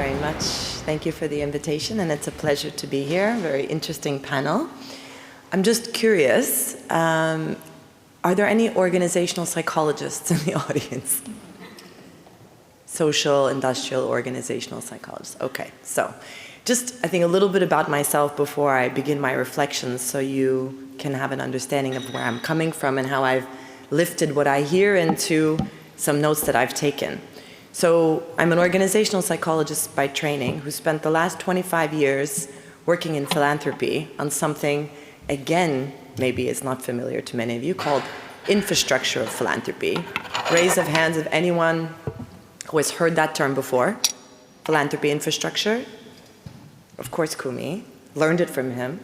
very much. Thank you for the invitation, and it's a pleasure to be here. Very interesting panel. I'm just curious, are there any organizational psychologists in the audience? Social, industrial, organizational psychologists. Okay, so just I think a little bit about myself before I begin my reflections so you can have an understanding of where I'm coming from and how I've lifted what I hear into some notes that I've taken. So I'm an organizational psychologist by training who spent the last 25 years working in philanthropy on something, again, maybe it's not familiar to many of you, called infrastructure of philanthropy. Raise of hands of anyone who has heard that term before. Philanthropy infrastructure. Of course, Kumi. Learned it from him.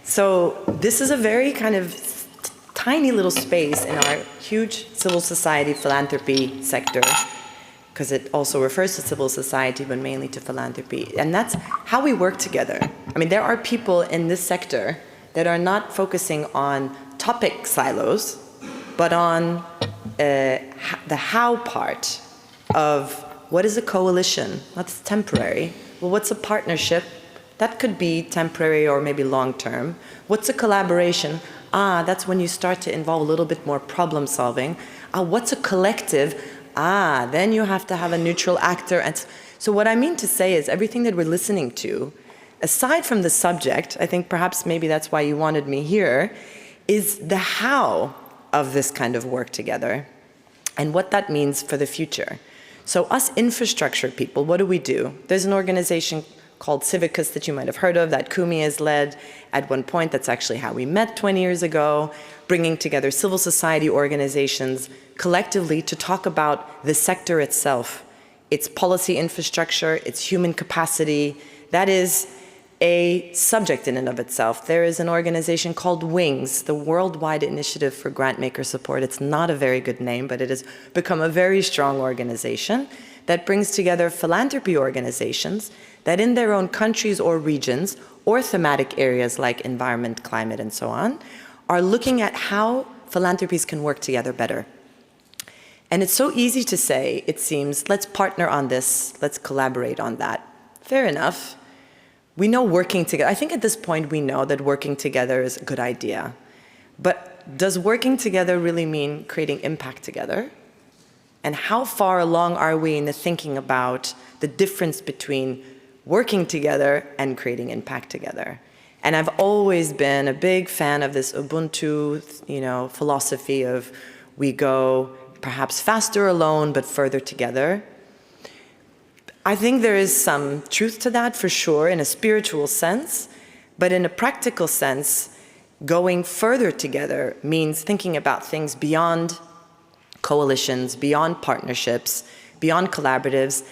So this is a very kind of tiny little space in our huge civil society philanthropy sector, because it also refers to civil society, but mainly to philanthropy. And that's how we work together. I mean, there are people in this sector that are not focusing on topic silos, but on the how part of what is a coalition? That's temporary. Well, what's a partnership? That could be temporary or maybe long-term. What's a collaboration? That's when you start to involve a little bit more problem solving. What's a collective? Then you have to have a neutral actor. And so what I mean to say is everything that we're listening to, aside from the subject, I think perhaps maybe that's why you wanted me here, is the how of this kind of work together and what that means for the future. So us infrastructure people, what do? There's an organization called Civicus that you might have heard of, that Kumi has led at one point. That's actually how we met 20 years ago, bringing together civil society organizations collectively to talk about the sector itself, its policy infrastructure, its human capacity. That is a subject in and of itself. There is an organization called WINGS, the Worldwide Initiative for Grantmaker Support. It's not a very good name, but it has become a very strong organization that brings together philanthropy organizations that in their own countries or regions or thematic areas like environment, climate, and so on, are looking at how philanthropies can work together better. And it's so easy to say, it seems, let's partner on this, let's collaborate on that. Fair enough. We know working together, I think at this point we know that working together is a good idea. But does working together really mean creating impact together? And how far along are we in the thinking about the difference between working together and creating impact together? And I've always been a big fan of this Ubuntu, philosophy of we go perhaps faster alone, but further together. I think there is some truth to that for sure in a spiritual sense, but in a practical sense, going further together means thinking about things beyond coalitions, beyond partnerships, beyond collaboratives,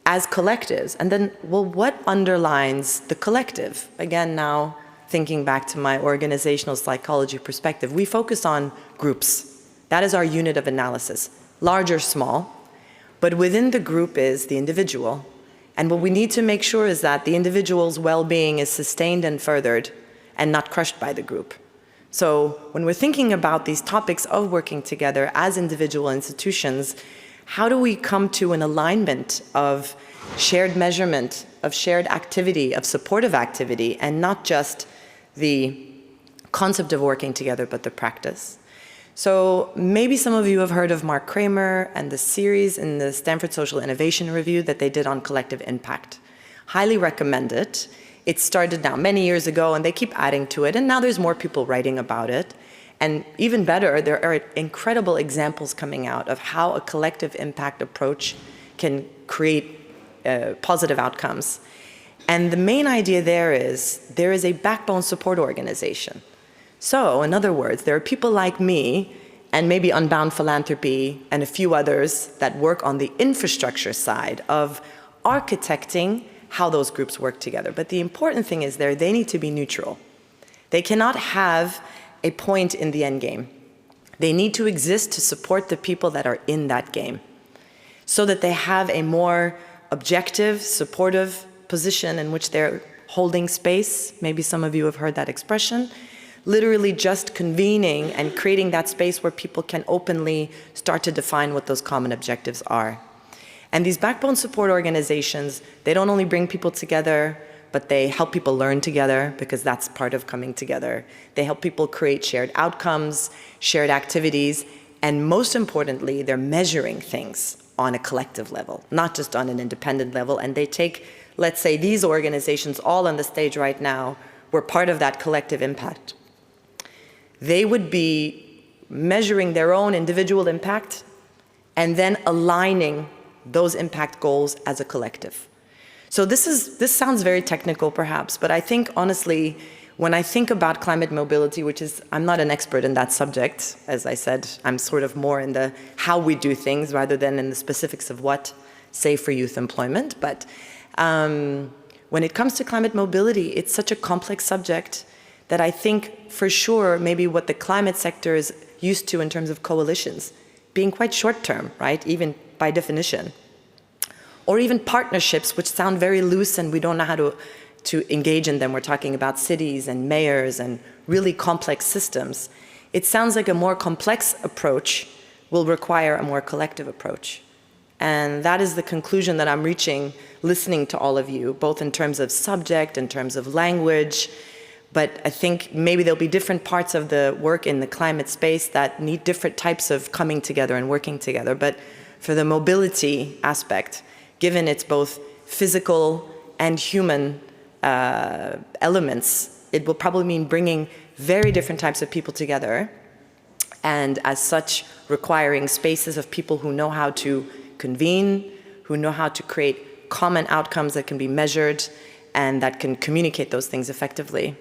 as collectives. And then, well, what underlines the collective? Again, now thinking back to my organizational psychology perspective, we focus on groups. That is our unit of analysis, large or small. But within the group is the individual. And what we need to make sure is that the individual's well-being is sustained and furthered and not crushed by the group. So when we're thinking about these topics of working together as individual institutions, how do we come to an alignment of shared measurement, of shared activity, of supportive activity, and not just the concept of working together, but the practice? So maybe some of you have heard of Mark Kramer and the series in the Stanford Social Innovation Review that they did on collective impact. Highly recommend it. It started now many years ago, and they keep adding to it, and now there's more people writing about it. And even better, there are incredible examples coming out of how a collective impact approach can create positive outcomes. And the main idea there is a backbone support organization. So, in other words, there are people like me and maybe Unbound Philanthropy and a few others that work on the infrastructure side of architecting how those groups work together. But the important thing is they need to be neutral. They cannot have a point in the end game. They need to exist to support the people that are in that game so that they have a more objective, supportive position in which they're holding space. Maybe some of you have heard that expression. Literally just convening and creating that space where people can openly start to define what those common objectives are. And these backbone support organizations, they don't only bring people together, but they help people learn together, because that's part of coming together. They help people create shared outcomes, shared activities, and most importantly, they're measuring things on a collective level, not just on an independent level. And they take, let's say, these organizations all on the stage right now were part of that collective impact. They would be measuring their own individual impact and then aligning those impact goals as a collective. So this sounds very technical perhaps, but I think honestly, when I think about climate mobility, which is, I'm not an expert in that subject, as I said, I'm sort of more in the how we do things rather than in the specifics of what, say for youth employment. But when it comes to climate mobility, it's such a complex subject that I think for sure maybe what the climate sector is used to in terms of coalitions, being quite short term, right, even by definition. Or even partnerships, which sound very loose and we don't know how to engage in them. We're talking about cities and mayors and really complex systems. It sounds like a more complex approach will require a more collective approach. And that is the conclusion that I'm reaching listening to all of you, both in terms of subject, in terms of language. But I think maybe there'll be different parts of the work in the climate space that need different types of coming together and working together. But for the mobility aspect, given its both physical and human elements, it will probably mean bringing very different types of people together, and as such requiring spaces of people who know how to convene, who know how to create common outcomes that can be measured and that can communicate those things effectively.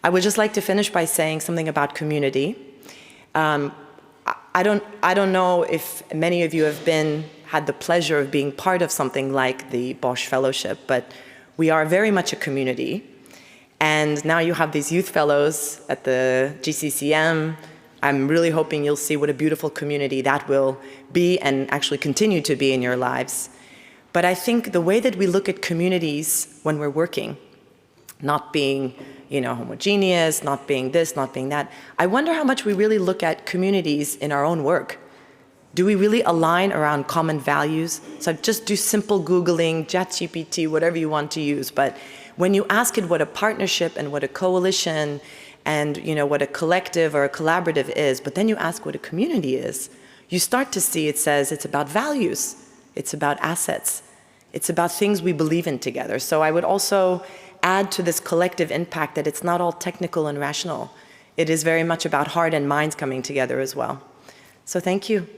I would just like to finish by saying something about community. I don't know if many of you have had the pleasure of being part of something like the Bosch Fellowship, but we are very much a community. And now you have these youth fellows at the GCCM. I'm really hoping you'll see what a beautiful community that will be and actually continue to be in your lives. But I think the way that we look at communities when we're working, not being, homogeneous, not being this, not being that, I wonder how much we really look at communities in our own work. Do we really align around common values? So just do simple Googling, ChatGPT, whatever you want to use. But when you ask it what a partnership and what a coalition and what a collective or a collaborative is, but then you ask what a community is, you start to see it says it's about values, it's about assets, it's about things we believe in together. So I would also add to this collective impact that it's not all technical and rational. It is very much about heart and minds coming together as well. So thank you.